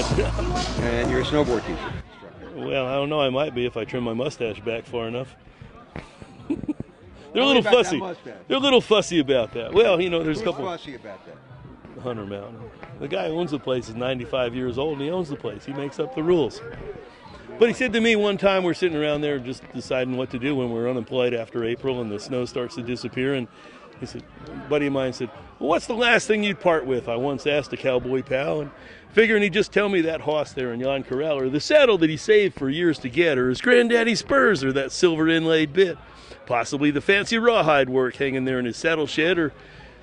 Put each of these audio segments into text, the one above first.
much. And you're a snowboard teacher. Well, I don't know. I might be if I trim my mustache back far enough. They're a little fussy. They're a little fussy about that. Well, you know, there's a couple. Who's fussy about that? Hunter Mountain. The guy who owns the place is 95 years old, and he owns the place. He makes up the rules. But he said to me one time, we're sitting around there just deciding what to do when we're unemployed after April and the snow starts to disappear. And he said, a buddy of mine said, well, what's the last thing you'd part with? I once asked a cowboy pal, and figuring he'd just tell me that hoss there in yon corral, or the saddle that he saved for years to get, or his granddaddy's spurs, or that silver inlaid bit. Possibly the fancy rawhide work hanging there in his saddle shed, or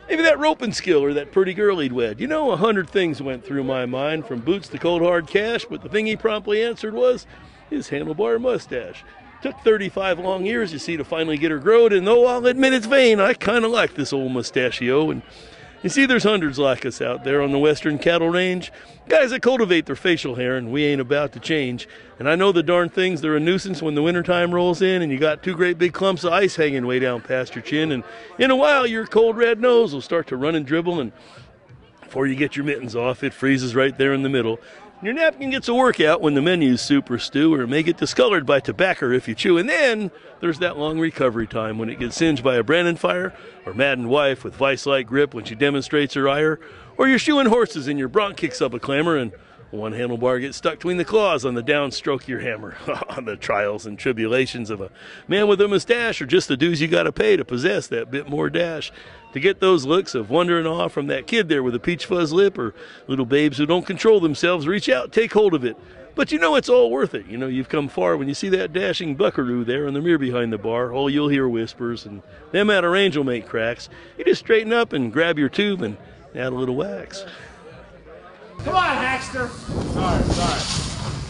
maybe that roping skill or that pretty girl he'd wed. You know, 100 things went through my mind, from boots to cold hard cash, but the thing he promptly answered was his handlebar mustache. Took 35 long years, you see, to finally get her growed, and though I'll admit it's vain, I kind of like this old mustachio. And you see, there's hundreds like us out there on the western cattle range, guys that cultivate their facial hair, and we ain't about to change. And I know the darn things, they're a nuisance when the wintertime rolls in and you got two great big clumps of ice hanging way down past your chin, and in a while your cold red nose will start to run and dribble, and before you get your mittens off, it freezes right there in the middle. Your napkin gets a workout when the menu's soup or stew, or it may get discolored by tobacco if you chew. And then there's that long recovery time when it gets singed by a branding fire, or maddened wife with vice-like grip when she demonstrates her ire, or you're shoeing horses and your bronc kicks up a clamor and one handlebar gets stuck between the claws on the downstroke of your hammer. The trials and tribulations of a man with a mustache, or just the dues you got to pay to possess that bit more dash. To get those looks of wonder and awe from that kid there with a peach fuzz lip, or little babes who don't control themselves, reach out, take hold of it. But you know it's all worth it. You know you've come far when you see that dashing buckaroo there in the mirror behind the bar. Oh, you'll hear whispers, and them out of range will make cracks. You just straighten up and grab your tube and add a little wax. Come on, Hackster. Sorry.